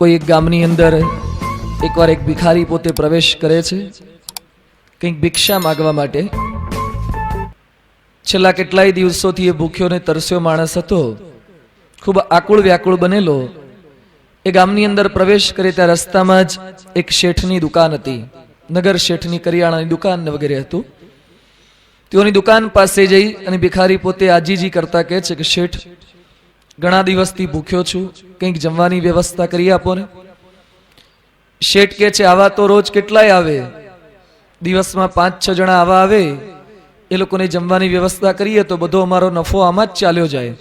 કોઈ એક ગામની અંદર એકવાર એક ભિખારી પોતે પ્રવેશ કરે છે કંઈક ભિક્ષા માગવા માટે. છેલ્લા કેટલાય દિવસોથી એ ભૂખ્યો ને તરસ્યો માણસ હતો, ખૂબ આકુળ વ્યાકુળ બનેલો. એ ગામની અંદર પ્રવેશ કરે ત્યાં રસ્તામાં જ એક શેઠની દુકાન હતી, નગર શેઠની કરિયાણાની દુકાન વગેરે હતું. તેઓની દુકાન પાસે જઈ અને ભિખારી પોતે આજીજી કરતા કહે છે કે શેઠ, ઘણા દિવસથી ભૂખ્યો છું, કંઈક જમવાની વ્યવસ્થા કરી આપો ને. શેઠ કહે છે આવા તો રોજ કેટલાય આવે, દિવસમાં 5-6 જણા આવા આવે, એ લોકોને જમવાની વ્યવસ્થા કરીએ તો બધો અમારો નફો આમાં જ ચાલ્યો જાય,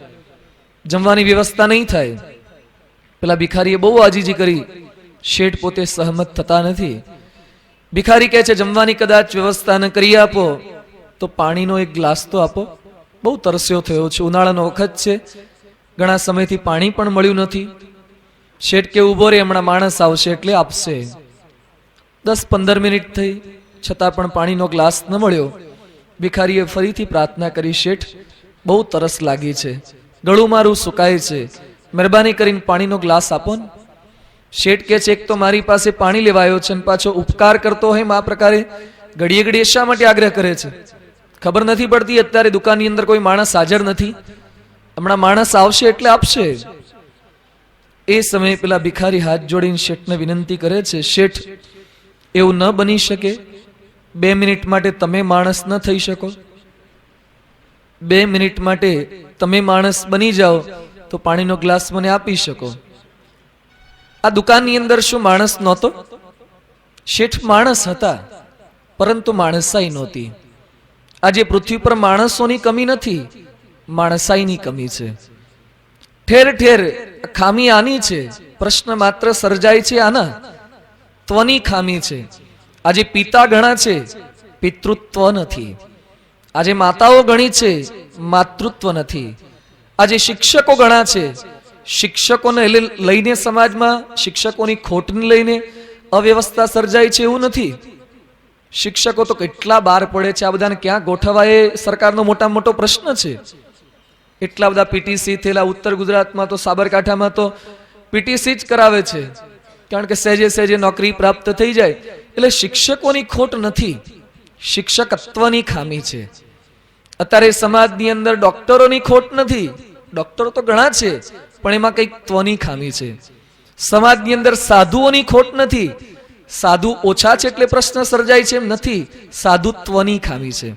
જમવાની વ્યવસ્થા નહીં થાય. પેલા ભિખારીએ બહુ આજીજી કરી, શેઠ પોતે સહમત થતા નથી. ભિખારી કહે છે જમવાની કદાચ વ્યવસ્થા ન કરી આપો તો પાણીનો એક ગ્લાસ તો આપો, બહુ તરસ્યો થયો છે, ઉનાળાનો વખત છે, ઘણા સમયથી પાણી પણ મળ્યું નથી. શેઠ કે ઉભો રે, હમણાં માણસ આવશે એટલે આપશે. 10-15 મિનિટ થઈ છતાં પણ પાણીનો ગ્લાસ ન મળ્યો. ભિખારીએ ફરીથી પ્રાર્થના કરી, શેઠ બહુ તરસ લાગી છે, ગળું મારું સુકાય છે, મહેરબાની કરીને પાણીનો ગ્લાસ આપો ને. શેઠ કહે છે એક તો મારી પાસે પાણી લેવા આવ્યો છે અને પાછો ઉપકાર કરતો હોય આ પ્રકારે ઘડીએ ઘડીએ શા માટે આગ્રહ કરે છે? ખબર નથી પડતી અત્યારે દુકાનની અંદર કોઈ માણસ હાજર નથી, હમણાં માણસ આવશે એટલે આપશે. એ સમયે પેલા ભિખારી હાથ જોડીને શેઠને વિનંતી કરે છે, શેઠ એવું ન બની શકે, 2 મિનિટ માટે તમે માણસ ન થઈ શકો? 2 મિનિટ માટે તમે માણસ બની જાઓ તો પાણીનો ગ્લાસ મને આપી શકો. આ દુકાનની અંદર શું માણસ નહોતો? શેઠ માણસ હતા, પરંતુ માણસાઈ નહોતી. આજે પૃથ્વી પર માણસોની કમી નથી, માણસાઈની કમી છે. ઠેર ઠેર ખામી આની છે, પ્રશ્ન માત્ર સર્જાય છે આના ત્વની ખામી છે. આજે પિતા ઘણા છે, પિતૃત્વ નથી. આજે માતાઓ ઘણી છે, માતૃત્વ નથી. આજે શિક્ષકો ઘણા છે, શિક્ષકોને લઈને સમાજમાં શિક્ષકોની ખોટને લઈને અવ્યવસ્થા સર્જાય છે એવું નથી. શિક્ષકો તો કેટલા બહાર પડે છે, આ બધાને ક્યાં ગોઠવવા એ સરકારનો મોટામાં મોટો પ્રશ્ન છે. એટલા બધા પીટીસી થયેલા ઉત્તર ગુજરાતમાં તો, સાબરકાંઠામાં તો પીટીસી જ કરાવે છે, કારણ કે સહેજે સહેજે નોકરી પ્રાપ્ત થઈ જાય. એટલે શિક્ષકોની ખોટ નથી, શિક્ષકત્વની ખામી છે. અત્યારે સમાજની અંદર ડોક્ટરોની ખોટ નથી, ડોક્ટરો તો ઘણા છે, પણ એમાં કંઈક ત્વની ખામી છે. સમાજની અંદર સાધુઓની ખોટ નથી, સાધુ ઓછા છે એટલે પ્રશ્ન સર્જાય છે એમ નથી, સાધુત્વની ખામી છે.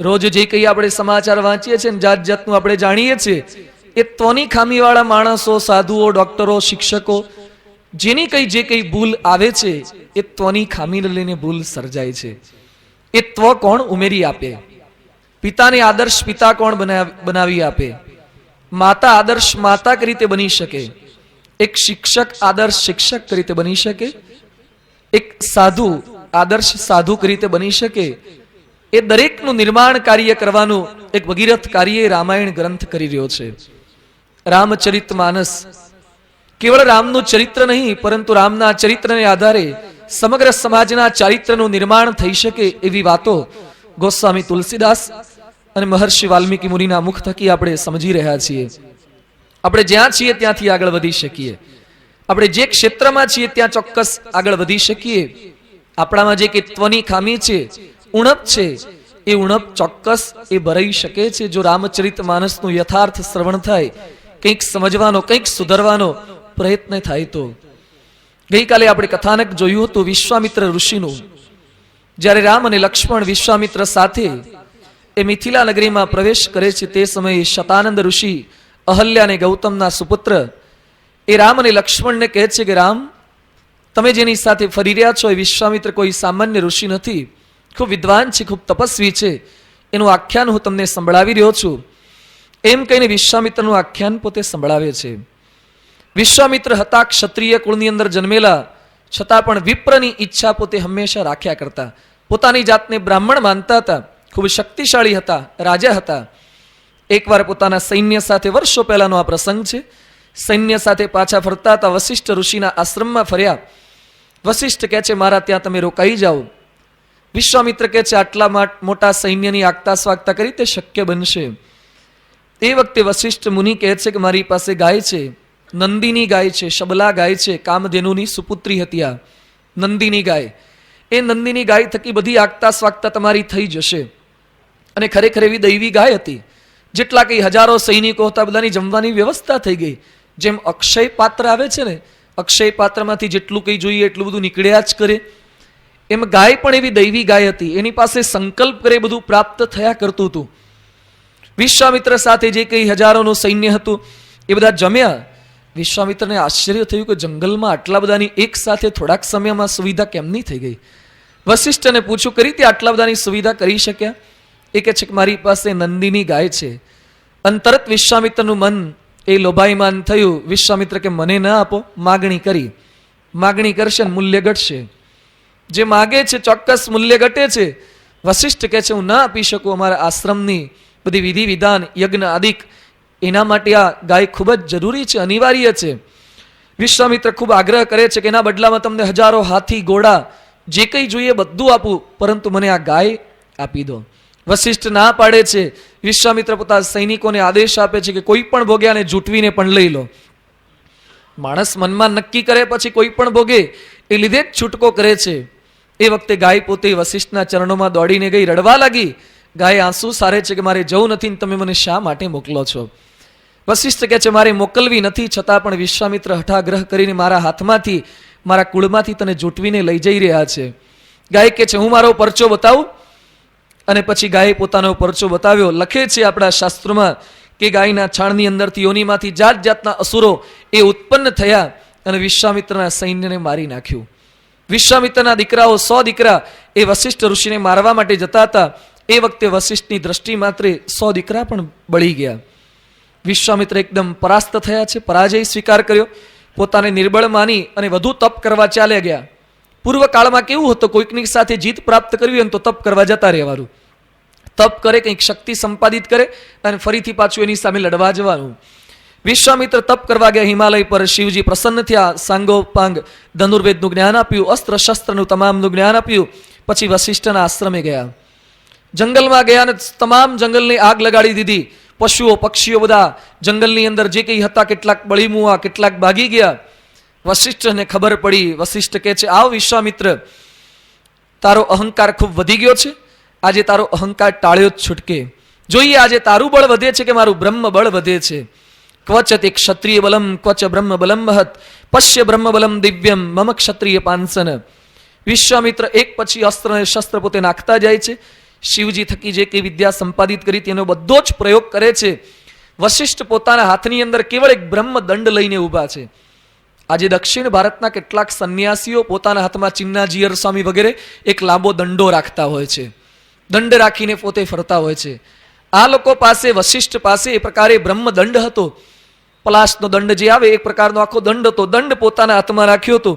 રોજ જે કંઈ આપણે સમાચાર વાંચીએ છીએ ને જાત જાતનું આપણે જાણીએ છીએ, એ ત્વની ખામીવાળા માણસો, સાધુઓ, ડોક્ટરો, શિક્ષકો, જેની જે કંઈ ભૂલ આવે છે એ ત્વની ખામીને લઈને ભૂલ સર્જાય છે. એ ત્વ કોણ ઉમેરી આપે? પિતાને આદર્શ પિતા કોણ બનાવી આપે? માતા આદર્શ માતા કઈ રીતે બની શકે? એક શિક્ષક આદર્શ શિક્ષક કઈ રીતે બની શકે? એક સાધુ આદર્શ સાધુ કઈ રીતે બની શકે? એ દરેકનું નિર્માણ કાર્ય કરવાનું એક ભગીરથ કાર્ય રામાયણ ગ્રંથ કરી રહ્યો છે. રામચરિતમાનસ કેવળ રામનું ચરિત્ર નહીં, પરંતુ રામના ચરિત્રને આધારે સમગ્ર સમાજના ચારિત્રનું નિર્માણ થઈ શકે એવી વાતો ગોસ્વામી તુલસીદાસ અને મહર્ષિ વાલ્મીકી મુનિના મુખ થકી આપણે સમજી રહ્યા છીએ. આપણે જ્યાં છીએ ત્યાંથી આગળ વધી શકીએ, આપણે જે ક્ષેત્રમાં છીએ ત્યાં ચોક્કસ આગળ વધી શકીએ. આપણામાં જે કે ત્વની ખામી છે, ઉણપ છે, એ ઉણપ ચોક્કસ એ ભરાઈ શકે છે જો રામચરિત માનસનું યથાર્થ શ્રવણ થાય, કંઈક સમજવાનો, કંઈક સુધરવાનો પ્રયત્ન થાય તો. ગઈકાલે આપણે કથાનક જોયું હતું વિશ્વામિત્ર ઋષિનું. જ્યારે રામ અને લક્ષ્મણ વિશ્વામિત્ર સાથે એ મિથિલા નગરીમાં પ્રવેશ કરે છે, તે સમયે શતાનંદ ઋષિ, અહલ્યા અને ગૌતમના સુપુત્ર, એ રામ અને લક્ષ્મણને કહે છે કે રામ, તમે જેની સાથે ફરી રહ્યા છો એ વિશ્વામિત્ર કોઈ સામાન્ય ઋષિ નથી, ખૂબ વિદ્વાન છે, ખૂબ તપસ્વી છે, એનું આખ્યાન હું તમને સંભળાવી રહ્યો છું. એમ કહીને વિશ્વામિત્રનું આખ્યાન પોતે સંભળાવે છે. વિશ્વામિત્ર હતા ક્ષત્રિય કુળની અંદર જન્મેલા, છતાં પણ વિપ્રની ઈચ્છા પોતે હંમેશા રાખ્યા કરતા. પોતાની જાતને બ્રાહ્મણ માનતા હતા, ખૂબ શક્તિશાળી હતા, રાજા હતા. એકવાર પોતાના સૈન્ય સાથે, વર્ષો પહેલાનો આ પ્રસંગ છે, સૈન્ય સાથે પાછા ફરતા હતા, વશિષ્ઠ ઋષિના આશ્રમમાં ફર્યા. વશિષ્ઠ કહે છે મારા ત્યાં તમે રોકાઈ જાઓ. વિશ્વામિત્ર કહે છે આટલા મોટા સૈન્યની આગતા સ્વાગતા કરી તે શક્ય બનશે? એ વખતે વશિષ્ઠ મુનિ કહે છે કે મારી પાસે ગાય છે, નંદીની ગાય છે, શબલા ગાય છે, કામધેનુની સુપુત્રી હતી આ નંદીની ગાય. એ નંદીની ગાય થકી બધી આગતા સ્વાગતા તમારી થઈ જશે. અને ખરેખર એવી દૈવી ગાય હતી. જેટલા કઈ હજારો સૈનિકો હતા બધાની જમવાની વ્યવસ્થા થઈ ગઈ. જેમ અક્ષય પાત્ર આવે છે ને, અક્ષય પાત્રમાંથી જેટલું કઈ જોઈએ એટલું બધું નીકળ્યા જ કરે, એમ ગાય પણ એવી દૈવી ગાય હતી. એની પાસે સંકલ્પ કરે બધું પ્રાપ્ત થયા કરતું હતું. વિશ્વામિત્ર સાથે જે કઈ હજારોનું સૈન્ય હતું એ બધા જમ્યા. વિશ્વામિત્રને આશ્ચર્ય થયું કે જંગલમાં આટલા બધાની એક સાથે થોડાક સમયમાં સુવિધા કેમની થઈ ગઈ. વશિષ્ઠને પૂછ્યું, કરી તે આટલા બધાની સુવિધા કરી શક્યા? એ કહે છે કે મારી પાસે નંદીની ગાય છે. અને તરત વિશ્વામિત્રનું મન એ લોભાયમાન થયું. વિશ્વામિત્ર કે મને ન આપો, માગણી કરી. માગણી કરશે ને મૂલ્ય ઘટશે. જે માગે છે ચોક્કસ મૂલ્ય ઘટે છે. વશિષ્ઠ કહે છે હું ના આપી શકું, અમારા આશ્રમની બધી વિધિ વિધાન યજ્ઞ આદિક એના માટે આ ગાય ખૂબ જ જરૂરી છે, અનિવાર્ય છે. વિશ્વામિત્ર ખૂબ આગ્રહ કરે છે કે એના બદલામાં તમને હજારો હાથી ઘોડા જે કંઈ જોઈએ બધું આપું, પરંતુ મને આ ગાય આપી દો. વશિષ્ઠ ના પાડે છે. વિશ્વામિત્ર પોતાના સૈનિકોને આદેશ આપે છે કે કોઈ પણ ભોગ્યાને જૂટવીને પણ લઈ લો. માણસ મનમાં નક્કી કરે પછી કોઈ પણ ભોગે એ લીધે જ છૂટકો કરે છે. એ વખતે ગાય પોતે વશિષ્ઠના ચરણોમાં દોડીને ગઈ, રડવા લાગી. ગાય આંસુ સારે છે કે મારે જવું નથી, તમે મને શા માટે મોકલો છો? વશિષ્ઠ કહે છે મારે મોકલવી નથી, છતાં પણ વિશ્વામિત્ર હઠાગ્રહ કરીને મારા હાથમાંથી મારા કુળમાંથી તને જૂટવીને લઈ જઈ રહ્યા છે. ગાય કહે છે હું મારો પરચો બતાવું. અને પછી ગાયે પોતાનો પરચો બતાવ્યો. લખે છે આપણા શાસ્ત્રોમાં કે ગાયના છાણની અંદરથી યોનિમાંથી જાત જાતના અસુરો એ ઉત્પન્ન થયા અને વિશ્વામિત્રના સૈન્યને મારી નાખ્યું. વિશ્વામિત્રના દીકરાઓ 100 દીકરા એ વશિષ્ઠ ઋષિને મારવા માટે જતા હતા. એ વખતે વશિષ્ઠની દ્રષ્ટિ માત્રે 100 દીકરા પણ બળી ગયા. વિશ્વામિત્ર એકદમ પરાસ્ત થયા છે, પરાજય સ્વીકાર કર્યો, પોતાને નિર્બળ માની અને વધુ તપ કરવા ચાલ્યા ગયા. પૂર્વ કાળમાં કેવું હતું, કોઈકની સાથે જીત પ્રાપ્ત કરવી હોય તો તપ કરવા જતા રહેવાનું. તપ કરે, કંઈક શક્તિ સંપાદિત કરે અને ફરીથી પાછું એની સામે લડવા જવાનું. વિશ્વામિત્ર તપ કરવા ગયા હિમાલય પર. શિવજી પ્રસન્ન થયા, સાંગોપાંગ ધનુર્વેદનું જ્ઞાન આપ્યું, અસ્ત્ર શસ્ત્રનું તમામનું જ્ઞાન આપ્યું. પછી વશિષ્ઠના આશ્રમે ગયા. જંગલમાં ગયા અને તમામ જંગલની આગ લગાડી દીધી. પશુઓ પક્ષીઓ બધા જંગલની અંદર જે કંઈ હતા કેટલાક બળી મુવા, કેટલાક ભાગી ગયા. વશિષ્ઠને ખબર પડી. વશિષ્ઠ કહે છે આવ વિશ્વામિત્ર, તારો અહંકાર ખૂબ વધી ગયો છે, આજે તારો અહંકાર ટાળ્યો જ છૂટકે. જોઈએ આજે તારું બળ વધે છે કે મારું બ્રહ્મ બળ વધે છે. ક્વચત એક ક્ષત્રિય બલમ ક્વચ બ્રહ્મ બલમ મહત પશ્ય બ્રહ્મ બલમ દિવ્યમ મમ ક્ષત્રિય પાંસન. વિશ્વામિત્ર એક પછી અસ્ત્ર અને શસ્ત્ર પોતે નાખતા જાય છે. શિવજી થકી જે કઈ વિદ્યા સંપાદિત કરી તેનો બધો જ પ્રયોગ કરે છે. વશિષ્ઠ પોતાના હાથની અંદર કેવળ એક બ્રહ્મ દંડ લઈને ઊભા છે. આજે દક્ષિણ ભારતના કેટલાક સંન્યાસીઓ પોતાના હાથમાં ચિન્નાજીયર સ્વામી વગેરે એક લાંબો દંડો રાખતા હોય છે, દંડ રાખીને પોતે ફરતા હોય છે. આ લોકો પાસે, વશિષ્ઠ પાસે એ પ્રકારે બ્રહ્મ દંડ હતો. પલાશનો દંડ જે આવે એક પ્રકારનો આખો દંડ હતો. દંડ પોતાના હાથમાં રાખ્યો હતો.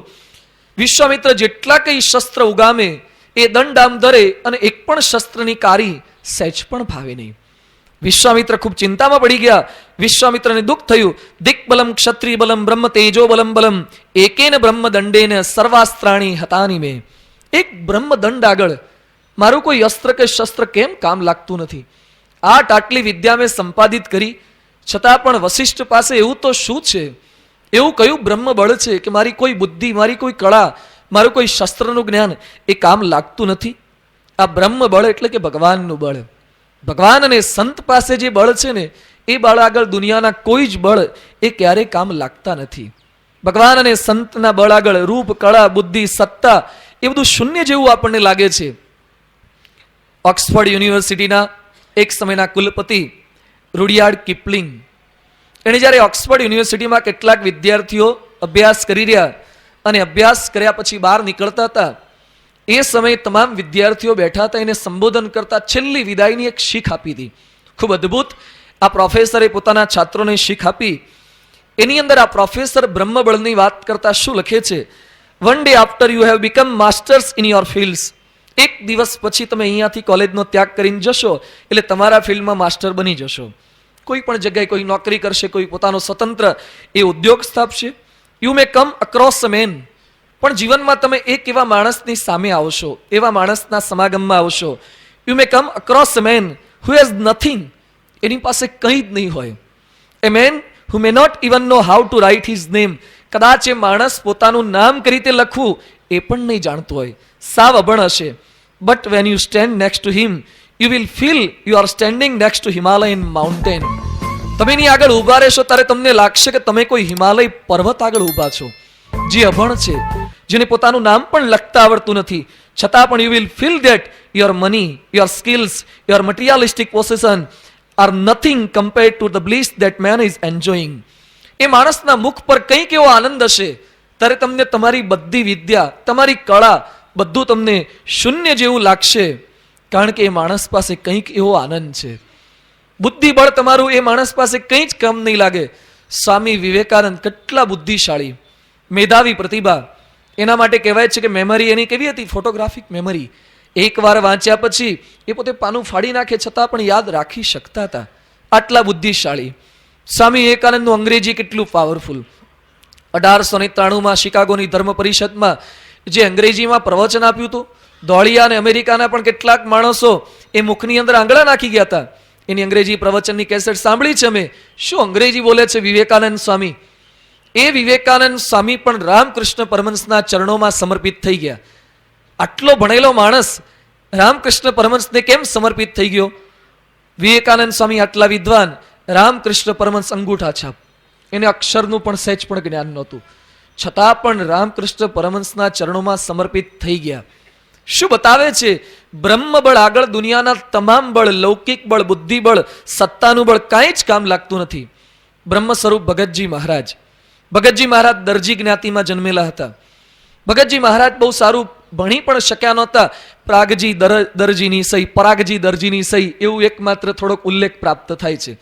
વિશ્વામિત્ર જેટલા કઈ શસ્ત્ર ઉગામે એ દંડ આમ ધરે અને એક પણ શસ્ત્રની કારી સહેજ પણ ભાવે નહીં. વિશ્વામિત્ર ખૂબ ચિંતામાં પડી ગયા. વિશ્વામિત્રને દુઃખ થયું. દિક્બલમ ક્ષત્રિય બલમ બ્રહ્મ તેજો બલમ બલમ એકેન બ્રહ્મ દંડેન સર્વાસ્ત્રાણી હતાની મેં. એક બ્રહ્મ દંડ આગળ મારું કોઈ અસ્ત્ર કે શસ્ત્ર કેમ કામ લાગતું નથી? આટલી વિદ્યા મેં સંપાદિત કરી, છતાં પણ વશિષ્ઠ પાસે એવું તો શું છે, એવું કયું બ્રહ્મ બળ છે કે મારી કોઈ બુદ્ધિ, મારી કોઈ કળા, મારું કોઈ શસ્ત્રનું જ્ઞાન એ કામ લાગતું નથી? આ બ્રહ્મ બળ એટલે કે ભગવાનનું બળ. ભગવાન અને સંત પાસે જે બળ છે ને એ બળ આગળ દુનિયાના કોઈ જ બળ એ ક્યારેય કામ લાગતા નથી. ભગવાન અને સંતના બળ આગળ રૂપ, કળા, બુદ્ધિ, સત્તા એ બધું શૂન્ય જેવું આપણને લાગે છે. ઓક્સફર્ડ યુનિવર્સિટીના એક સમયના કુલપતિ રૂડિયાર્ડ કિપલિંગ, એણે જ્યારે ઓક્સફર્ડ યુનિવર્સિટીમાં કેટલાક વિદ્યાર્થીઓ અભ્યાસ કરી રહ્યા અને અભ્યાસ કર્યા પછી બહાર નીકળતા હતા, એ સમયે તમામ વિદ્યાર્થીઓ બેઠા હતા. એને સંબોધન કરતા છેલ્લી વિદાયની એક શીખ આપી હતી. ખૂબ અદ્ભુત આ પ્રોફેસરે પોતાના છાત્રોને શીખ આપી. એની અંદર આ પ્રોફેસર બ્રહ્મબળની વાત કરતા શું લખે છે? One day after you have become masters in your fields. એક દિવસ પછી તમે અહીંયાથી કોલેજનો ત્યાગ કરીને જશો એટલે તમારા ફિલ્ડમાં માસ્ટર બની જશો. કોઈ પણ જગ્યાએ કોઈ નોકરી કરશે, કોઈ પોતાનો સ્વતંત્ર એ ઉદ્યોગ સ્થાપશે. You may come across a man. પણ જીવનમાં તમે એક એવા માણસની સામે આવશો, એવા માણસના સમાગમમાં આવશો. You may come across a man who has nothing. એની પાસે કંઈ જ નહીં હોય. A man who may not even know how to write his name. કદાચ એ માણસ પોતાનું નામ કઈ રીતે લખવું એ પણ નહીં જાણતો હોય, સાવ અભણ હશે. But when you stand next to him you will feel you are standing next to Himalayan mountain. તમે એની આગળ ઊભા રહેશો ત્યારે તમને લાગશે કે તમે કોઈ હિમાલય પર્વત આગળ ઊભા છો. જે અભણ છે, જેને પોતાનું નામ પણ લખતા આવડતું નથી, છતાં પણ you will feel that your money, your skills, your materialistic possession are nothing compared to the bliss that man is enjoying. એ માણસના મુખ પર કંઈક એવો આનંદ હશે ત્યારે તમને તમારી બધી વિદ્યા, તમારી કળા, બધું તમને શૂન્ય જેવું લાગશે, કારણ કે એ માણસ પાસે કંઈક એવો આનંદ છે. બુદ્ધિબળ તમારું એ માણસ પાસે કંઈ જ કામ નહીં લાગે. સ્વામી વિવેકાનંદ કેટલા બુદ્ધિશાળી, મેધાવી પ્રતિભા. એના માટે કહેવાય છે કે મેમરી એની કેવી હતી? Photographic memory. એકવાર વાંચ્યા પછી એ પોતે પાનું ફાડી નાખે છતાં પણ યાદ રાખી શકતા હતા, આટલા બુદ્ધિશાળી. સ્વામી વિવેકાનંદનું અંગ્રેજી કેટલું પાવરફુલ. 1893માં શિકાગોની ધર્મ પરિષદમાં જે અંગ્રેજીમાં પ્રવચન આપ્યું હતું, ધોળિયા અને અમેરિકાના પણ કેટલાક માણસો એ મુખની અંદર આંગળા નાખી ગયા હતા. એની અંગ્રેજી પ્રવચનની કેસેટ સાંભળી છે અમે. શું અંગ્રેજી બોલે છે વિવેકાનંદ સ્વામી! એ વિવેકાનંદ સ્વામી પણ રામકૃષ્ણ પરમહંસના ચરણોમાં સમર્પિત થઈ ગયા. આટલો ભણેલો માણસ રામકૃષ્ણ પરમહંસને કેમ સમર્પિત થઈ ગયો? વિવેકાનંદ સ્વામી આટલા વિદ્વાન, રામકૃષ્ણ પરમહંસ અંગૂઠા છાપ, એને અક્ષરનું પણ સહેજ પણ જ્ઞાન નહોતું, છતાં પણ રામકૃષ્ણ પરમહંસના ચરણોમાં સમર્પિત થઈ ગયા. શું બતાવે છે? બ્રહ્મબળ આગળ દુનિયાના તમામ બળ, લૌકિક બળ, બુદ્ધિબળ, સત્તાનું બળ કાંઈ જ કામ લાગતું નથી. બ્રહ્મ સ્વરૂપ ભગતજી મહારાજ. ભગતજી મહારાજ દરજી જ્ઞાતિમાં જન્મેલા હતા. ભગતજી મહારાજ બહુ સારું ભણી પણ શક્યા નહોતા. પ્રાગજી દરજીની સહી, પરાગજી દરજીની સહી, એવું એકમાત્ર થોડોક ઉલ્લેખ પ્રાપ્ત થાય છે.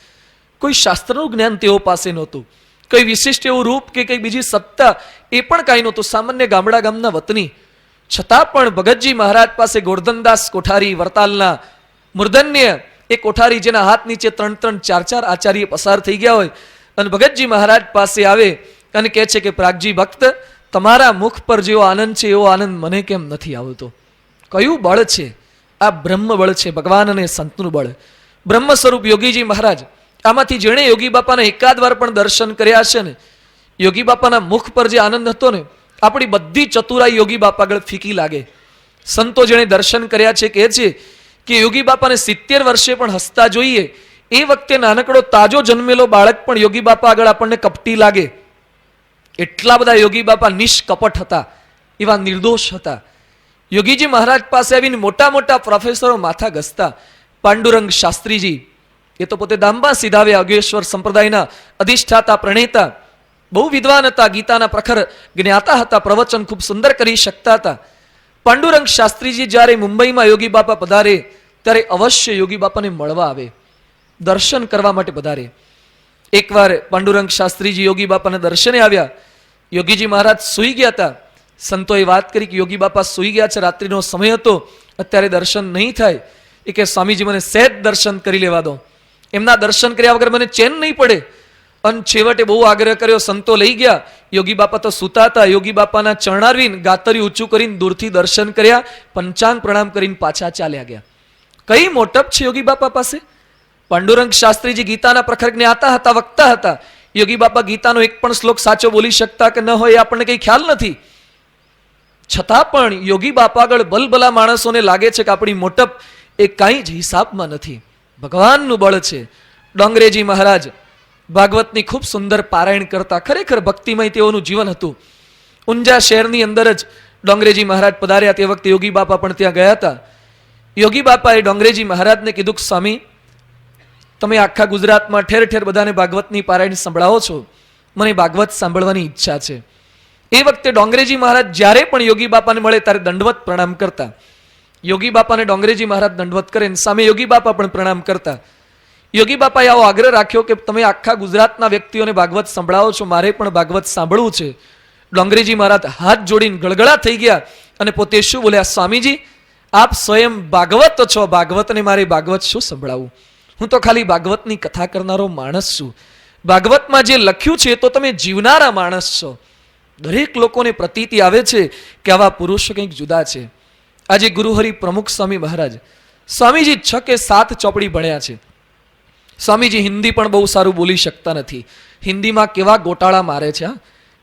કોઈ શાસ્ત્રનું જ્ઞાન તેઓ પાસે નહોતું, કોઈ વિશિષ્ટ એવું રૂપ કે કઈ બીજી સત્તા એ પણ કાંઈ નહોતું. સામાન્ય ગામડા ગામના વતની. છતાં પણ ભગતજી મહારાજ પાસે ગોરધનદાસ કોઠારી, વરતાલના મૂર્ધન્ય એ કોઠારી, જેના હાથ નીચે 3-3, 4-4 આચાર્ય પસાર થઈ ગયા હોય, અને ભગતજી મહારાજ પાસે આવે અને કહે છે કે પ્રાગજી ભક્ત, તમારા મુખ પર જેવો આનંદ છે એવો આનંદ મને કેમ નથી આવતો? કયું બળ છે? આ બ્રહ્મ બળ છે, ભગવાન અને સંતનું બળ. બ્રહ્મ સ્વરૂપ યોગીજી મહારાજ. આમાંથી જેણે યોગી બાપાના એકાદ વાર પણ દર્શન કર્યા છે ને, યોગી બાપાના મુખ પર જે આનંદ હતો ને, આપણી બધી ચતુરાઈ યોગી બાપા આગળ ફીકી લાગે. સંતો જેણે દર્શન કર્યા છે કહે છે કે યોગી બાપાને 70 વર્ષે પણ હસતા જોઈએ, એ વખતે નાનકડો તાજો જન્મેલો બાળક પણ યોગી બાપા આગળ આપણને કપટી લાગે. એટલા બધા યોગી બાપા નિષ્કપટ હતા, એવા નિર્દોષ હતા. યોગીજી મહારાજ પાસે આવીને મોટા મોટા પ્રોફેસરો માથા ઘસતા. પાંડુરંગ શાસ્ત્રીજી, એ તો પોતે દાંબા સીધાવે યોગેશ્વર સંપ્રદાયના અધિષ્ઠાતા, પ્રણેતા, બહુ વિદ્વાન હતા, ગીતાના પ્રખર જ્ઞાતા હતા, પ્રવચન ખૂબ સુંદર કરી શકતા હતા. પાંડુરંગ શાસ્ત્રીજી જ્યારે મુંબઈમાં યોગી બાપા પધારે ત્યારે અવશ્ય યોગી બાપાને મળવા આવે, દર્શન કરવા માટે પધારે. એકવાર પાંડુરંગ શાસ્ત્રીજી યોગી બાપાના દર્શને આવ્યા. યોગીજી મહારાજ સૂઈ ગયા હતા. સંતોએ વાત કરી કે યોગી બાપા સૂઈ ગયા છે, રાત્રિનો સમય હતો, અત્યારે દર્શન નહીં થાય. એ કે સ્વામીજી મને સહેજ દર્શન કરી લેવા દો. એમના દર્શન કર્યા વગર મને ચેન નહીં પડે. અને છેવટે બહુ આગ્રહ કર્યો, સંતો લઈ ગયા. યોગી બાપા તો સૂતા હતા. યોગી બાપાના ચરણારવીન ગાતરી ઊંચું કરીને દૂરથી દર્શન કર્યા, પંચાંગ પ્રણામ કરીને પાછા ચાલ્યા ગયા. કઈ મોટપ છે યોગી બાપા પાસે? પાંડુરંગ શાસ્ત્રીજી ગીતાના પ્રખર જ્ઞાતા હતા, વક્તા હતા. યોગી બાપા ગીતાનો એક પણ શ્લોક સાચો બોલી શકતા કે ન હોય એ આપણને કઈ ખ્યાલ નથી. છતાં પણ યોગી બાપા આગળ બલબલા માણસોને લાગે છે કે આપણી મોટપ એ કાંઈ જ હિસાબમાં નથી. ભગવાનનું બળ છે. ડોંગરેજી મહારાજ ભાગવતની ખૂબ સુંદર પારાયણ કરતા. ખરેખર ભક્તિમય તેઓનું જીવન હતું. ઊંઝા શહેરની અંદર જ ડોંગરેજી મહારાજ પધાર્યા. તે વખતે યોગી બાપા પણ ત્યાં ગયા હતા. યોગી બાપાએ ડોંગરેજી મહારાજને કીધું કે સ્વામી, તમે આખા ગુજરાતમાં ઠેર ઠેર બધાને ભાગવતની પારાયણ સંભળાવો છો, મને ભાગવત સાંભળવાની ઈચ્છા છે. એ વખતે ડોંગરેજી મહારાજ જ્યારે પણ યોગી બાપાને મળે ત્યારે દંડવત પ્રણામ કરતા. યોગી બાપાને ડોંગરેજી મહારાજ દંડવત કરે, સામે યોગી બાપા પણ પ્રણામ કરતા. યોગી બાપાએ આવો આગ્રહ રાખ્યો કે તમે આખા ગુજરાતના વ્યક્તિઓને ભાગવત સંભળાવો છો, મારે પણ ભાગવત સાંભળવું છે. ડોંગરેજી મહારાજ હાથ જોડીને ગળગળા થઈ ગયા અને પોતે શું બોલ્યા, સ્વામીજી આપ સ્વયં ભાગવત છો, ભાગવતને મારે ભાગવત શું સંભળાવું? હું તો ખાલી ભાગવતની કથા કરનારો માણસ છું. ભાગવતમાં જે લખ્યું છે તો તમે જીવનારા માણસ છો. દરેક લોકોને પ્રતીતિ આવે છે કે આવા પુરુષો કંઈક જુદા છે. આજે ગુરુહરિ પ્રમુખ સ્વામી મહારાજ, સ્વામીજી 6 કે 7 ચોપડી ભણ્યા છે. સ્વામીજી હિન્દી પણ બહુ સારું બોલી શકતા નથી, હિન્દીમાં કેવા ગોટાળા મારે છે.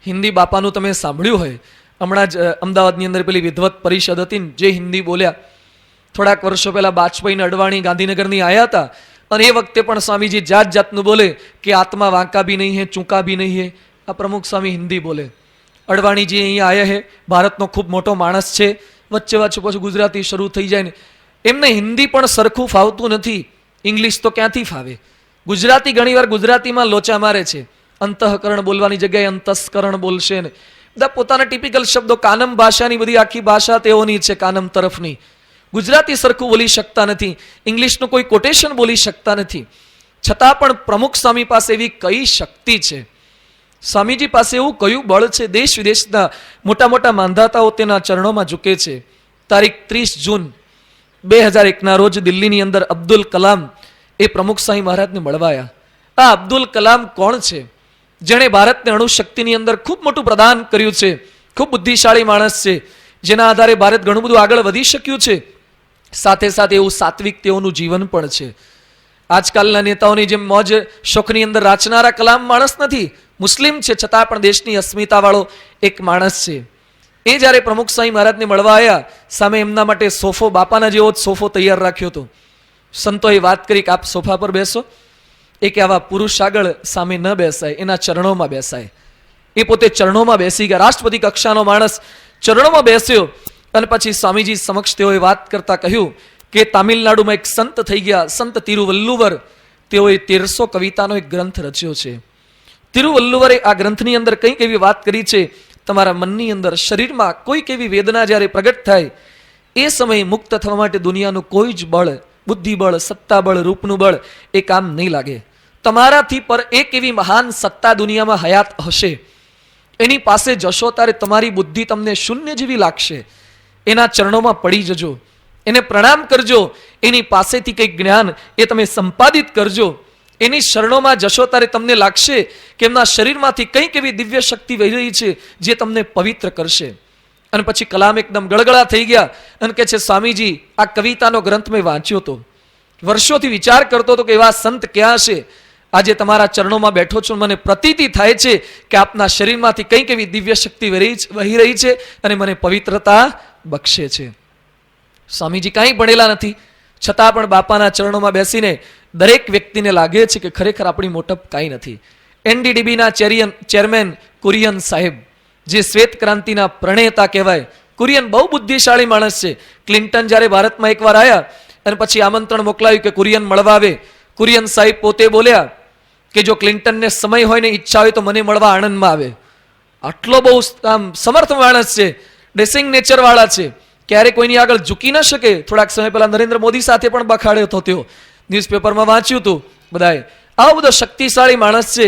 હિન્દી બાપાનું તમે સાંભળ્યું હોય, હમણાં જ અમદાવાદની અંદર પેલી વિદ્વત પરિષદ હતી ને, જે હિન્દી બોલ્યા. થોડાક વર્ષો પહેલા વાજપેયી અડવાણી ગાંધીનગરની આવ્યા હતા, અને એ વખતે પણ સ્વામીજી જાત જાતનું બોલે કે આત્મા વાંકા ભી નહીં હે, ચૂંકા ભી નહીં હે. આ પ્રમુખ સ્વામી હિન્દી બોલે. અડવાણીજી અહીંયા આવ્યા હે, ભારતનો ખૂબ મોટો માણસ છે, વચ્ચે વચ્ચે પછી ગુજરાતી શરૂ થઈ જાય ને. એમને હિન્દી પણ સરખું ફાવતું નથી, ઇંગ્લિશ તો ક્યાંથી ફાવે. ગુજરાતી ઘણીવાર ગુજરાતીમાં લોચા મારે છે. અંતઃકરણ બોલવાની જગ્યાએ અંતસ્કરણ બોલશે ને બધા પોતાના ટિપિકલ શબ્દો. કાનમ ભાષાની બધી આખી ભાષા તેઓની છે, કાનમ તરફની. ગુજરાતી સરખું બોલી શકતા નથી, ઇંગ્લિશનું કોઈ કોટેશન બોલી શકતા નથી. છતાં પણ પ્રમુખ સ્વામી પાસે એવી કઈ શક્તિ છે, સ્વામીજી પાસે એવું કયું બળ છે, દેશ વિદેશના મોટા મોટા માંધાતાઓ તેના ચરણોમાં ઝૂકે છે. તારીખ 30 જૂન 2001 રોજ દિલ્હીની અંદર અબ્દુલ કલામ એ પ્રમુખ સ્વામી મહારાજને મળવાયા. આ અબ્દુલ કલામ કોણ છે? જેણે ભારતને અણુશક્તિની અંદર ખૂબ મોટું પ્રદાન કર્યું છે, ખૂબ બુદ્ધિશાળી માણસ છે, જેના આધારે ભારત ઘણું બધું આગળ વધી શક્યું છે. સાથે સાથે એવું સાત્વિક તેઓનું જીવન પણ છે. આજકાલના નેતાઓની જેમ મોજ શોખની અંદર રાચનારા કલામ માણસ નથી, મુસ્લિમ છે છતાં પણ દેશની અસ્મિતા વાળો એક માણસ છે. એ જ્યારે પ્રમુખ સ્વામી મહારાજને મળવા આવ્યા, સામે એમના માટે સોફો, બાપાના જેવો જ સોફો તૈયાર રાખ્યો હતો. સંતોએ વાત કરી કે આપ સોફા પર બેસો. એ કે આવા પુરુષ આગળ સામે ન બેસાય, એના ચરણોમાં બેસાય. એ પોતે ચરણોમાં બેસી ગયા. રાષ્ટ્રપતિ કક્ષાનો માણસ ચરણોમાં બેસ્યો. અને પછી સ્વામીજી સમક્ષ તેઓએ વાત કરતા કહ્યું કે તામિલનાડુમાં એક સંત થઈ ગયા, સંત તિરુવલ્લુવર. તેઓએ 1300 કવિતાનો એક ગ્રંથ રચ્યો છે. તિરુવલ્લુવરે આ ગ્રંથની અંદર કંઈક એવી વાત કરી છે, તમારા મનની અંદર, શરીરમાં કોઈક એવી વેદના જ્યારે પ્રગટ થાય, એ સમયે મુક્ત થવા માટે દુનિયાનું કોઈ જ બળ, બુદ્ધિબળ, સત્તાબળ, રૂપનું બળ એ કામ નહીં લાગે. તમારાથી પર એક એવી મહાન સત્તા દુનિયામાં હયાત હશે, એની પાસે જશો ત્યારે તમારી બુદ્ધિ તમને શૂન્ય જેવી લાગશે. એના ચરણોમાં પડી જજો, એને પ્રણામ કરજો, એની પાસેથી કંઈક જ્ઞાન એ તમે સંપાદિત કરજો. એની શરણોમાં જશો ત્યારે તમને લાગશે કે એમના શરીરમાંથી કંઈક એવી દિવ્ય શક્તિ વહી રહી છે જે તમને પવિત્ર કરશે. અને પછી કલામ એકદમ ગળગળા થઈ ગયા અને કહે છે, સ્વામીજી આ કવિતાનો ગ્રંથ મેં વાંચ્યો હતો, વર્ષોથી વિચાર કરતો હતો કે એવા સંત ક્યાં છે. આજે તમારા ચરણોમાં બેઠો છું, મને પ્રતીતિ થાય છે કે આપના શરીરમાંથી કંઈક એવી દિવ્ય શક્તિ વહી રહી છે અને મને પવિત્રતા બક્ષે છે. સ્વામીજી કાંઈ ભણેલા નથી, છતાં પણ બાપાના ચરણોમાં બેસીને દરેક વ્યક્તિને લાગે છે કે ખરેખર આપણી મોટપ કાંઈ નથી. એનડીડીબીના ચેરમેન કુરિયન સાહેબ, જે શ્વેત ક્રાંતિના પ્રણેતા કહેવાય, કુરિયન બહુ બુદ્ધિશાળી માણસ છે. ક્લિન્ટન જ્યારે ભારતમાં એકવાર આવ્યા અને પછી આમંત્રણ મોકલાયું કે કુરિયન મળવા આવે, કુરિયન સાહેબ પોતે બોલ્યા કે જો ક્લિન્ટનને સમય હોય ને ઈચ્છા હોય તો મને મળવા આણંદમાં આવે. આટલો બહુ આમ સમર્થ માણસ છે, ડ્રેસિંગ નેચર વાળા છે, ક્યારે કોઈની આગળ ઝૂકી ન શકે. થોડાક સમય પહેલા નરેન્દ્ર મોદી સાથે પણ બખાડ્યો હતો, તેઓ ન્યૂઝપેપરમાં વાંચ્યું હતું બધાએ. આવો બધો શક્તિશાળી માણસ છે.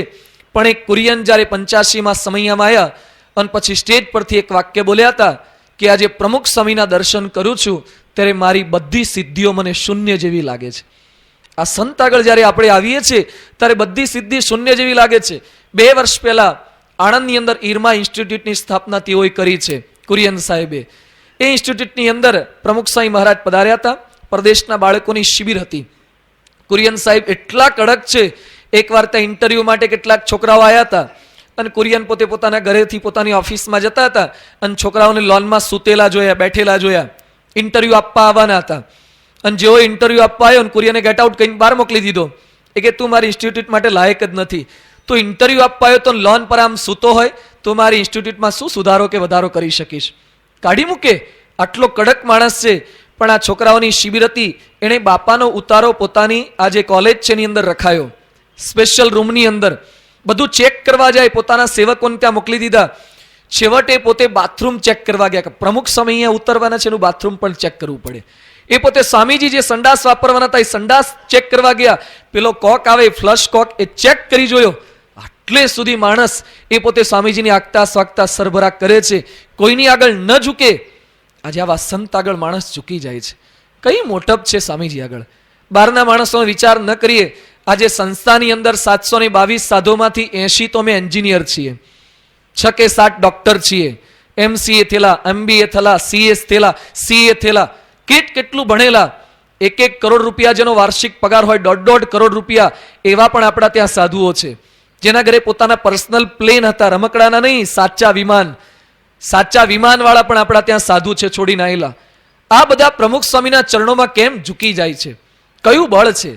પણ એક કુરિયન જ્યારે 85માં સમયમાં આવ્યા અને પછી સ્ટેજ પરથી એક વાક્ય બોલ્યા હતા કે આજે પ્રમુખ સ્વામીના દર્શન કરું છું ત્યારે મારી બધી સિદ્ધિઓ મને શૂન્ય જેવી લાગે છે. આ સંત આગળ જ્યારે આપણે આવીએ છીએ ત્યારે બધી સિદ્ધિ શૂન્ય જેવી લાગે છે. 2 વર્ષ પહેલા આણંદની અંદર ઈરમા ઇન્સ્ટિટ્યૂટની સ્થાપના તેઓએ કરી છે, કુરિયન સાહેબે. એ ઇન્સ્ટિટ્યૂટની અંદર પ્રમુખ સ્વામી મહારાજ પધાર્યા હતા. પ્રદેશના બાળકોની શિબિર હતી. કુરિયન સાહેબ એટલા કડક છે, એકવાર ત્યાં ઇન્ટરવ્યુ માટે કેટલાક છોકરાઓ આવ્યા હતા અને કુરિયન પોતે પોતાના ઘરેથી પોતાની ઓફિસમાં જતા હતા અને છોકરાઓને લોનમાં સૂતેલા જોયા, બેઠેલા જોયા. ઇન્ટરવ્યુ આપવા આવવાના હતા અને જેવો ઇન્ટરવ્યુ આપવા આવ્યો ને કુરિયને ગેટ આઉટ કહીને બહાર મોકલી દીધો. એ કે તું મારી ઇન્સ્ટિટ્યૂટ માટે લાયક જ નથી, તું ઇન્ટરવ્યુ આપવા આવ્યો તો લોન પર આમ સૂતો હોય તો મારી ઇન્સ્ટિટ્યૂટમાં શું સુધારો કે વધારો કરી શકીશ? કાઢી મૂકે. આટલો કડક માણસ છે. પણ આ છોકરાઓની શિબિર હતી, એણે બાપાનો ઉતારો પોતાની આ જે કોલેજ છે એની અંદર રખાયો, સ્પેશિયલ રૂમની અંદર. બધું ચેક કરવા જાય, પોતાના સેવકોને ત્યાં મોકલી દીધા. છેવટે પોતે બાથરૂમ ચેક કરવા ગયા કે પ્રમુખ સ્વામી અહીંયા ઉતરવાના છે, એનું બાથરૂમ પણ ચેક કરવું પડે. એ પોતે સ્વામીજી જે સંડાસ વાપરવાના હતા એ સંડાસ ચેક કરવા ગયા. પેલો કોક આવે, ફ્લશ કોક, એ ચેક કરી જોયો. આટલે સુધી માણસ એ પોતે સ્વામીજીની આગતા સ્વાગતા સરભરા કરે છે, કોઈની આગળ ન ઝૂકે. આજે આવા સંત આગળ માણસ ઝૂકી જાય છે. કઈ મોટપ છે સ્વામીજી આગળ. બહારના માણસોનો વિચાર ન કરીએ. આજે સંસ્થાની અંદર 722 સાધુમાંથી 80 તો અમે એન્જિનિયર છીએ, 6 કે 7 ડોક્ટર છીએ, MCA થયેલા, MBA થયેલા, CS થયેલા, CA થયેલા, કેટલું ભણેલા. 1 કરોડ રૂપિયા જેનો વાર્ષિક પગાર હોય, 1.5 કરોડ રૂપિયા, એવા પણ આપણા ત્યાં સાધુઓ છે. જેના ઘરે પોતાના પર્સનલ પ્લેન હતા, રમકડાના નહીં, સાચા વિમાન વાળા પણ આપણા ત્યાં સાધુ છે છોડીને આવેલા. આ બધા પ્રમુખ સ્વામીના ચરણોમાં કેમ ઝૂકી જાય છે? કયું બળ છે?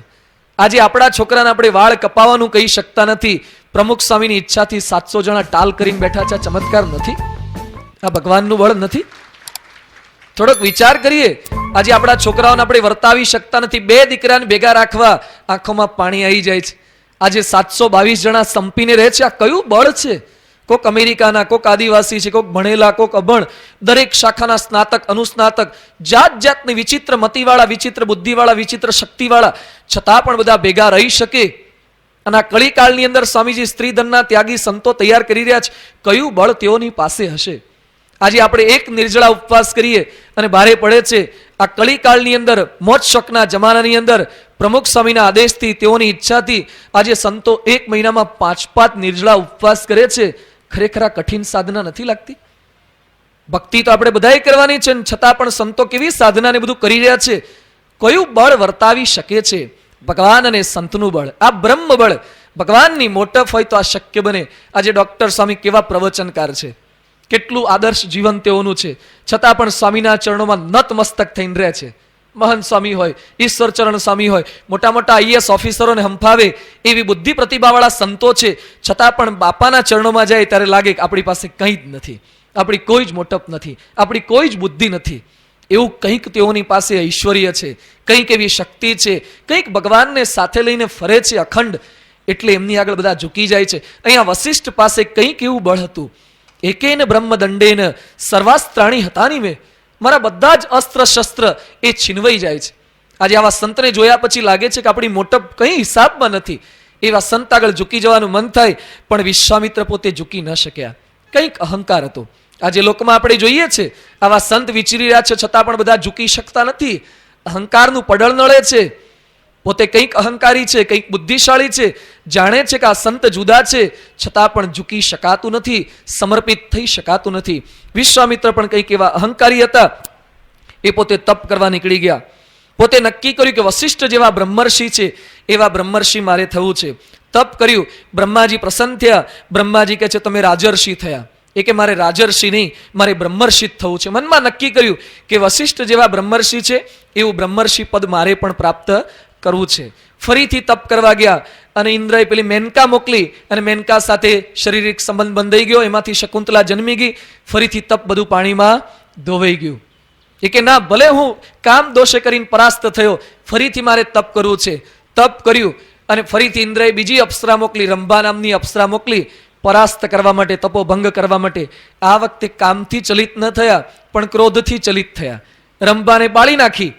આજે આપણા છોકરાને આપણે વાળ કપાવવાનું કહી શકતા નથી, પ્રમુખ સ્વામીની ઈચ્છાથી 700 જણા ટાલ કરીને બેઠા છે. ચમત્કાર નથી? આ ભગવાનનું બળ નથી? થોડોક વિચાર કરીએ. આજે આપણા છોકરાઓને આપણે વર્તાવી શકતા નથી. 2 દીકરાને ભેગા રાખવા આંખોમાં પાણી આવી જાય છે. આજે 722 જણા સંપીને રહે છે. આ કયું બળ છે? કોક અમેરિકાના, કોક આદિવાસી છે, કોક ભણેલા, કોક અભણ, દરેક શાખાના સ્નાતક, અનુસ્નાતક, જાત જાતની વિચિત્ર મતિવાળા, વિચિત્ર બુદ્ધિવાળા, વિચિત્ર શક્તિવાળા, છતાં પણ બધા ભેગા રહી શકે. અને આ કળીકાળની અંદર સ્વામીજી સ્ત્રીધનના ત્યાગી સંતો તૈયાર કરી રહ્યા છે. કયું બળ તેઓની પાસે હશે? આજે આપણે એક નિર્જળા ઉપવાસ કરીએ અને ભારે પડે છે. આ કળીકાળની અંદર, મોજ શોખના જમાનાની અંદર પ્રમુખ સ્વામીના આદેશથી, તેઓની ઈચ્છાથી આજે સંતો 1 મહિનામાં 5 નિર્જળા ઉપવાસ કરે છે. ખરેખર આ કઠિન સાધના નથી લાગતી? ભક્તિ તો આપણે બધાએ કરવાની છે, છતાં પણ સંતો કેવી સાધનાને બધું કરી રહ્યા છે. કયું બળ વર્તાવી શકે છે? ભગવાન અને સંતનું બળ, આ બ્રહ્મ બળ. ભગવાનની મોટપ હોય તો આ શક્ય બને. આજે ડોક્ટર સ્વામી કેવા પ્રવચનકાર છે, કેટલું આદર્શ જીવન તેઓનું છે, છતાં પણ સ્વામીના ચરણોમાં નતમસ્તક થઈને રહે છે. મહંત સ્વામી હોય, ઈશ્વરચરણ સ્વામી હોય, મોટા મોટા IAS ઓફિસરોને હંફાવે એવી બુદ્ધિ પ્રતિભાવાળા સંતો છે, છતાં પણ બાપાના ચરણોમાં જાય ત્યારે લાગે કે આપણી પાસે કંઈ જ નથી, આપણી કોઈ જ મોટપ નથી, આપણી કોઈ જ બુદ્ધિ નથી. એવું કંઈક તેઓની પાસે ઐશ્વર્ય છે, કંઈક એવી શક્તિ છે, કંઈક ભગવાનને સાથે લઈને ફરે છે અખંડ, એટલે એમની આગળ બધા ઝૂકી જાય છે. અહીંયા વશિષ્ઠ પાસે કંઈક એવું બળ હતું. એકેન બ્રહ્મદંડેન સર્વાસ્ત્રાણી હતાની મેં, મારા બધા જ અસ્ત્ર શસ્ત્ર એ છીનવાઈ જાય છે. આજે આવા સંતને જોયા પછી લાગે છે કે આપણી મોટપ કંઈ હિસાબમાં નથી. એવા સંત આગળ ઝૂકી જવાનું મન થાય, પણ વિશ્વામિત્ર પોતે ઝૂકી ન શક્યા. કંઈક અહંકાર હતો. આજે લોકમાં આપણે જોઈએ છે આવા સંત વિચરી રહ્યા છે, છતાં પણ બધા ઝૂકી શકતા નથી. અહંકારનું પડળ નળે છે. પોતે કંઈક અહંકારી છે, કંઈક બુદ્ધિશાળી છે, જાણે છે કે આ સંત જુદા છે, છતાં પણ ઝૂકી શકાતું નથી, સમર્પિત થઈ શકાતું નથી. વિશ્વામિત્ર પણ કંઈક એવા અહંકારી હતા. એ પોતે તપ કરવા નીકળી ગયા. પોતે નક્કી કર્યું કે વશિષ્ઠ જેવા બ્રહ્મર્ષિ છે એવા બ્રહ્મર્ષિ મારે થવું છે. તપ કર્યું. બ્રહ્માજી પ્રસન્ન થયા. બ્રહ્માજી કહે છે તમે રાજર્ષિ થયા. એ કે મારે રાજર્ષિ નહીં, મારે બ્રહ્મર્ષિ થવું છે. મનમાં નક્કી કર્યું કે વશિષ્ઠ જેવા બ્રહ્મર્ષિ છે એવું બ્રહ્મર્ષિ પદ મારે પણ પ્રાપ્ત કરવું છે. ફરીથી તપ કરવા ગયા અને ઇન્દ્રએ પેલી મેનકા મોકલી અને મેનકા સાથે શારીરિક સંબંધ બંધાઈ ગયો. એમાંથી શકુંતલા જન્મી ગઈ. ફરીથી તપ બધું પાણીમાં ધોવાઈ ગયું. એ કે ના, ભલે હું કામ દોષે કરીને પરાસ્ત થયો, ફરીથી મારે તપ કરવું છે. તપ કર્યું અને ફરીથી ઇન્દ્રએ બીજી અપ્સરા મોકલી, રંભા નામની અપ્સરા મોકલી પરાસ્ત કરવા માટે, તપોભંગ કરવા માટે. આ વખતે કામથી ચલિત ન થયા, પણ ક્રોધથી ચલિત થયા. રંભાને બાળી નાખી.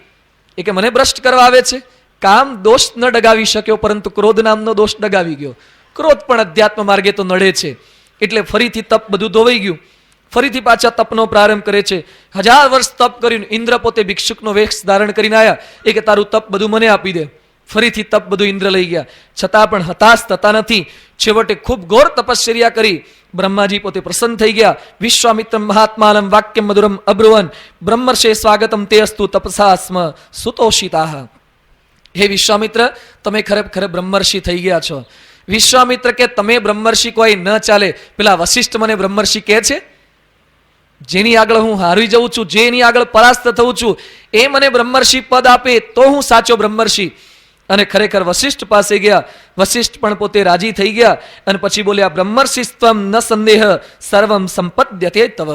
એ કે મને ભ્રષ્ટ કરવા આવે છે. કામ દોષ ન ડગાવી શક્યો, પરંતુ ક્રોધ નામનો દોષ ડગાવી ગયો. ક્રોધ પણ અધ્યાત્મ માર્ગે તો નડે છે. એટલે ફરીથી તપ બધું ધોવાઈ ગયું. ફરીથી પાછા તપનો પ્રારંભ કરે છે. 1000 વર્ષ તપ કર્યું. ઇન્દ્ર પોતે ભિક્ષુકનો વેશ ધારણ કરીને આવ્યા. એ કે તારું તપ બધું મને આપી દે. ફરીથી તપ બધું ઇન્દ્ર લઈ ગયા, છતાં પણ હતાશ થતા નથી. છેવટે ખૂબ ઘોર તપશ્ચર્યા કરી. બ્રહ્માજી પોતે પ્રસન્ન થઈ ગયા. વિશ્વામિત્ર મહાત્માનમ વાક્યમ મધુરમ અબ્રુવન બ્રહ્મર્ષે સ્વાગતમ તે અસ્તુ તપસા સ્મ સુતોષિતાઃ. હે વિશ્વામિત્ર, તમે ખરેખર બ્રહ્મર્ષિ થઈ ગયા છો. વિશ્વામિત્ર કે તમે બ્રહ્મર્ષિ કોઈ ન ચાલે. પેલા વશિષ્ઠ મને બ્રહ્મર્ષિ કહે છે. જેની આગળ હું હારી જઉં છું, જેની આગળ પરાસ્ત થઉં છું, એ મને બ્રહ્મર્ષિ પદ આપે તો હું સાચો બ્રહ્મર્ષિ. અને ખરેખર વશિષ્ઠ પાસે ગયા. વશિષ્ઠ પણ પોતે રાજી થઈ ગયા અને પછી બોલ્યા બ્રહ્મર્ષિસ્ત્વમ ન સંદેહ સર્વમ સંપદ્યતે તવ.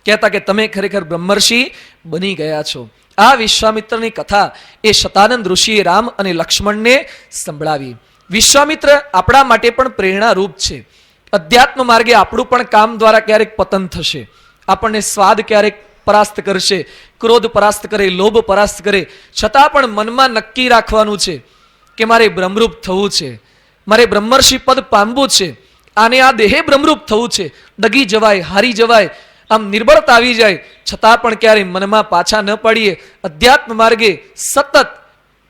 કહેતા કે તમે ખરેખર બ્રહ્મર્ષિ બની ગયા છો. આ વિશ્વામિત્રની કથા એ શતાનંદ ઋષિએ રામ અને લક્ષ્મણને સંભળાવી. વિશ્વામિત્ર આપણા માટે પણ પ્રેરણારૂપ છે. અધ્યાત્મ માર્ગે આપણું પણ કામ દ્વારા ક્યારેક પતન થશે. આપણને સ્વાદ ક્યારેક પરાસ્ત કરશે, ક્રોધ પરાસ્ત કરે, લોભ પરાસ્ત કરે, છતાં પણ મનમાં નક્કી રાખવાનું છે કે મારે બ્રહ્મરૂપ થવું છે, મારે બ્રહ્મર્ષિ પદ પામવું છે. આને આ દેહે બ્રહ્મરૂપ થવું છે. ડગી જવાય, હારી જવાય, આમ નિર્બળતા આવી જાય, છતાં પણ ક્યારેય મનમાં પાછા ન પડીએ. અધ્યાત્મ માર્ગે સતત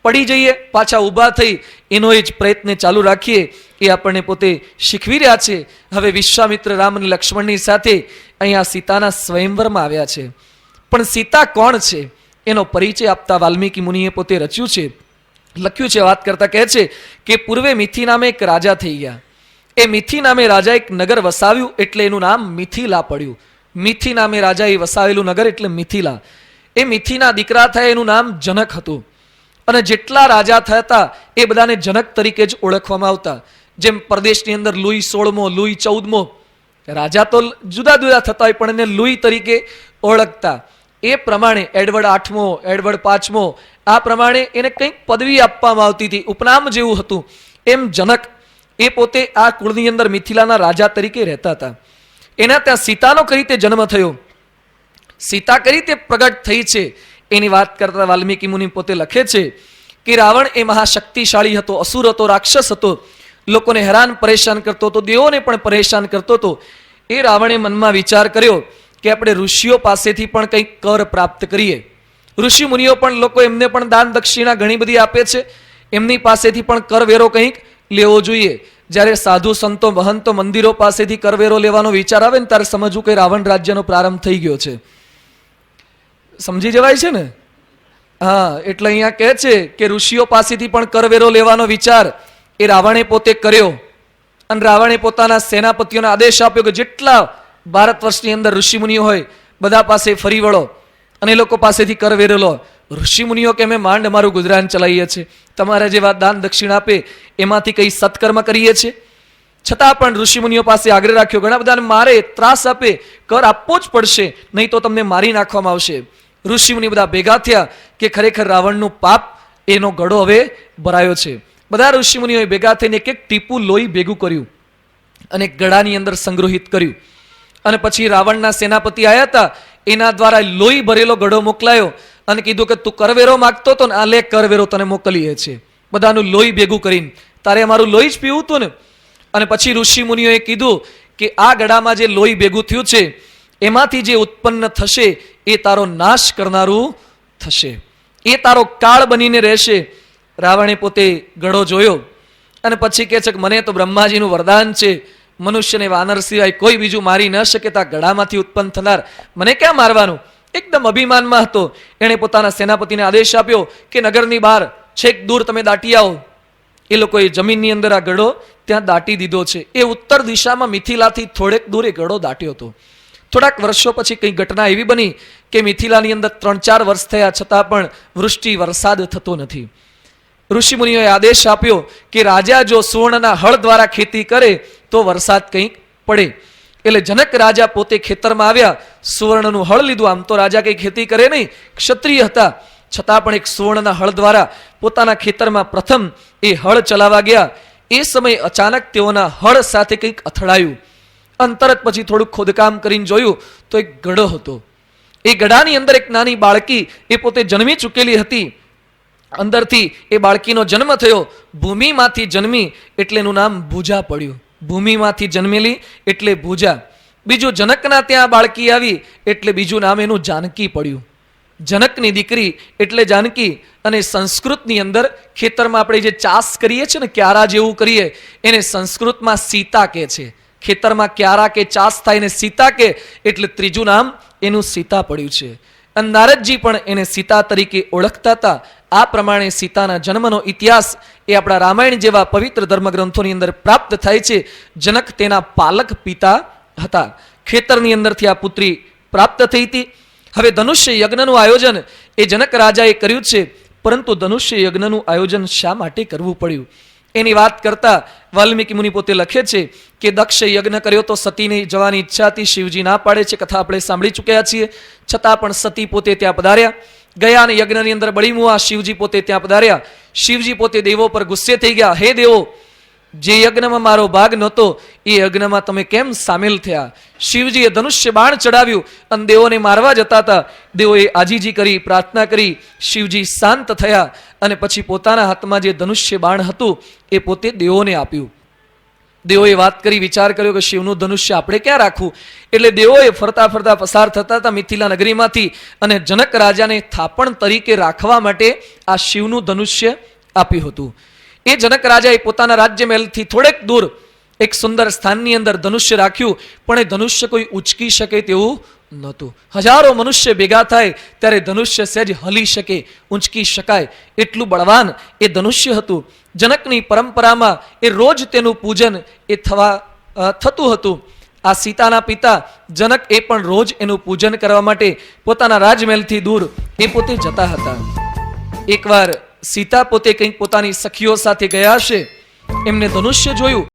પડી જઈએ, પાછા ઊભા થઈ એનો એ જ પ્રયત્ન ચાલુ રાખીએ. એ આપણને પોતે શીખવી રહ્યા છે. હવે વિશ્વામિત્ર રામ અને લક્ષ્મણની સાથે અહીંયા સીતાના સ્વયંવરમાં આવ્યા છે. પણ સીતા કોણ છે એનો પરિચય આપતા વાલ્મીકી મુનિએ પોતે રચ્યું છે, લખ્યું છે. વાત કરતા કહે છે કે પૂર્વે મિથિ નામે એક રાજા થઈ ગયા. એ મિથિ નામે રાજા એક નગર વસાવ્યું એટલે એનું નામ મિથિલા પડ્યું. મિથિ નામે રાજાએ વસાવેલું નગર એટલે મિથિલા. એ મિથિના દીકરા થયા એનું નામ જનક હતું. અને જેટલા રાજા થયા હતા એ બધાને જનક તરીકે જ ઓળખવામાં આવતા. જેમ પ્રદેશની અંદર લુઈ 16મો, લુઈ 14મો, રાજા તો જુદા જુદા થતા હોય પણ એને લુઈ તરીકે ઓળખતા. એ પ્રમાણે એડવર્ડ 8મો, એડવર્ડ 5મો, આ પ્રમાણે એને કંઈક પદવી આપવામાં આવતી હતી, ઉપનામ જેવું હતું. એમ જનક એ પોતે આ કુળની અંદર મિથિલાના રાજા તરીકે રહેતા હતા. એના ત્યાં સીતાનો કઈ રીતે જન્મ થયો, સીતા કઈ રીતે પ્રગટ થઈ છે એની વાત કરતા વાલ્મીકી મુનિ પોતે લખે છે કે રાવણ એ મહાશક્તિશાળી હતો, અસુર હતો, રાક્ષસ હતો, લોકોને હેરાન પરેશાન કરતો હતો, દેવોને પણ પરેશાન કરતો હતો. એ રાવણે મનમાં વિચાર કર્યો કે આપણે ઋષિઓ પાસેથી પણ કંઈક કર પ્રાપ્ત કરીએ. ઋષિ મુનિઓ પણ લોકો એમને પણ દાન દક્ષિણા ઘણી બધી આપે છે, એમની પાસેથી પણ કરવેરો કંઈક લેવો જોઈએ. જ્યારે સાધુ સંતો મહંતો મંદિરો પાસેથી કરવેરો લેવાનો વિચાર આવે ને ત્યારે સમજવું કે રાવણ રાજ્યનો પ્રારંભ થઈ ગયો છે. સમજી જવાય છે ને? હા, એટલે અહીંયા કહે છે કે ઋષિઓ પાસેથી પણ કરવેરો લેવાનો વિચાર એ રાવણે પોતે કર્યો. અને રાવણે પોતાના સેનાપતિઓને આદેશ આપ્યો કે જેટલા ભારત વર્ષની અંદર ઋષિ મુનિઓ હોય બધા પાસે ફરી વળો અને એ લોકો પાસેથી કરવેરો લો. ઋષિ મુનિઓ કે અમે માંડ અમારું ગુજરાન ચલાવીએ છીએ, તમારા જેવા દાન દક્ષિણ આપે એમાંથી કઈ સત્કર્મ કરીએ છીએ. છતાં પણ ઋષિ મુનિઓ પાસે આગ્રહ રાખ્યો, ઘણા બધાને મારે ત્રાસ આપે, કર આપવો જ પડશે, નહીં તો તમને મારી નાખવામાં આવશે. ઋષિ મુનિ બધા ભેગા થયા કે ખરેખર રાવણનું પાપ એનો ગળો હવે ભરાયો છે. બધા ઋષિ મુનિઓએ ભેગા થઈને એક એક ટીપું લોહી ભેગું કર્યું અને ગળાની અંદર સંગ્રહિત કર્યું. અને પછી રાવણના સેનાપતિ આવ્યા હતા, એના દ્વારા લોહી ભરેલો ગળો મોકલાયો અને કીધું કે તું કરવેરો માગતો હતો ને, આ લે કરવેરો તને મોકલીએ છે, બધાનું લોહી ભેગું કરીને. તારે અમારું લોહી જ પીવું હતું ને. અને પછી ઋષિ મુનિઓએ કીધું કે આ ગળામાં જે લોહી ભેગું થયું છે એમાંથી જે ઉત્પન્ન થશે એ તારો નાશ કરનારું થશે, એ તારો કાળ બનીને રહેશે. રાવણે પોતે ગળો જોયો અને પછી કહે છે કે મને તો બ્રહ્માજીનું વરદાન છે, મનુષ્યને વાનર સિવાય કોઈ બીજું મારી ન શકે, તો આ ગળામાંથી ઉત્પન્ન થનાર મને ક્યાં મારવાનું. એકદમ અભિમાનમાં હતો. એણે પોતાના સેનાપતિને આદેશ આપ્યો કે નગરની બહાર છેક દૂર તમે દાટી આવો. એ લોકોએ જમીનની અંદર આ ગળો ત્યાં દાટી દીધો છે. એ ઉત્તર દિશામાં મિથિલાથી થોડેક દૂર એ ગળો દાટ્યો હતો. થોડાક વર્ષો પછી કઈ ઘટના એવી બની કે મિથિલાની અંદર 3-4 વર્ષ થયા છતાં પણ વૃષ્ટિ વરસાદ થતો નથી. ઋષિ મુનિઓએ આદેશ આપ્યો કે રાજા જો સુવર્ણના હળ દ્વારા ખેતી કરે તો વરસાદ કંઈક પડે. એટલે જનક રાજા પોતે ખેતરમાં આવ્યા, સુવર્ણનું હળ લીધું. આમ તો રાજા કઈ ખેતી કરે નહીં, ક્ષત્રિય હતા, છતાં પણ એક સુવર્ણના હળ દ્વારા પોતાના ખેતરમાં પ્રથમ એ હળ ચલાવવા ગયા. એ સમયે અચાનક તેઓના હળ સાથે કંઈક અથડાયું. તરત પછી થોડુંક ખોદકામ કરીને જોયું તો એક ગડો હતો. એ ગડાની અંદર એક નાની બાળકી એ પોતે જન્મી ચૂકેલી હતી. અંદરથી એ બાળકીનો જન્મ થયો. ભૂમિમાંથી જન્મી એટલે એનું નામ ભુજા પડ્યું. ભૂમિમાંથી જન્મેલી એટલે ભુજા. બીજું જનકના ત્યાં બાળકી આવી એટલે બીજું નામ એનું જાનકી પડ્યું. જનકની દીકરી એટલે જાનકી. અને સંસ્કૃતની અંદર ખેતરમાં આપણે જે ચાસ કરીએ છીએ ને, ક્યારા જેવું કરીએ, એને સંસ્કૃતમાં સીતા કહે છે. ખેતરમાં ક્યારા કે ચાસ થાય એને સીતા કે, એટલે ત્રીજું નામ એનું સીતા પડ્યું છે. અને નારદજી પણ એને સીતા તરીકે ઓળખતા હતા. આ પ્રમાણે સીતાના જન્મનો ઇતિહાસ એ આપણા રામાયણ જેવા પવિત્ર ધર્મગ્રંથોની અંદર પ્રાપ્ત થાય છે. જનક તેના પાલક પિતા હતા. ખેતરની અંદરથી આ પુત્રી પ્રાપ્ત થઈ હતી. હવે ધનુષ્ય યજ્ઞનું આયોજન એ જનક રાજાએ કર્યું છે, પરંતુ ધનુષ્ય યજ્ઞનું આયોજન શા માટે કરવું પડ્યું એની વાત કરતા વાલ્મીકી મુનિ પોતે લખે છે કે દક્ષ યજ્ઞ કર્યો તો સતીને જવાની ઈચ્છા હતી, શિવજી ના પાડે છે, કથા આપણે સાંભળી ચૂક્યા છીએ. છતાં પણ સતી પોતે ત્યાં પધાર્યા. ગયા અને યજ્ઞની અંદર બળી મુવા શિવજી પોતે ત્યાં પધાર્યા. શિવજી પોતે દેવો પર ગુસ્સે થઈ ગયા. હે દેવો, જે યજ્ઞમાં મારો ભાગ નહોતો એ યજ્ઞમાં તમે કેમ સામેલ થયા? શિવજીએ ધનુષ્ય બાણ ચડાવ્યું અને દેવોને મારવા જતા હતા. દેવોએ આજીજી કરી, પ્રાર્થના કરી. શિવજી શાંત થયા અને પછી પોતાના હાથમાં જે ધનુષ્ય બાણ હતું એ પોતે દેવોને આપ્યું. દેવોએ વાત કરી, વિચાર કર્યો કે શિવનું ધનુષ્ય આપણે ક્યાં રાખવું? એટલે દેવોએ ફરતા ફરતા પસાર થતા હતા મિથિલા નગરીમાંથી અને જનક રાજાને થાપણ તરીકે રાખવા માટે આ શિવનું ધનુષ્ય આપ્યું હતું. એ જનક રાજાએ પોતાના રાજ્ય મહેલથી થોડેક દૂર એક સુંદર સ્થાનની અંદર ધનુષ્ય રાખ્યું, પણ એ ધનુષ્ય કોઈ ઉચકી શકે તેવું નહોતું. હજારો મનુષ્ય ભેગા થાય ત્યારે ધનુષ્ય સહેજ હલી શકે, ઊંચકી શકાય એટલું બળવાન એ ધનુષ્ય હતું. જનકની પરંપરામાં એ રોજ તેનું પૂજન એ થતું હતું. આ સીતાના પિતા જનક એ પણ રોજ એનું પૂજન કરવા માટે પોતાના રાજમહેલથી દૂર એ પોતે જતા હતા. એકવાર સીતા પોતે કંઈક પોતાની સખીઓ સાથે ગયા હશે, એમને ધનુષ્ય જોયું.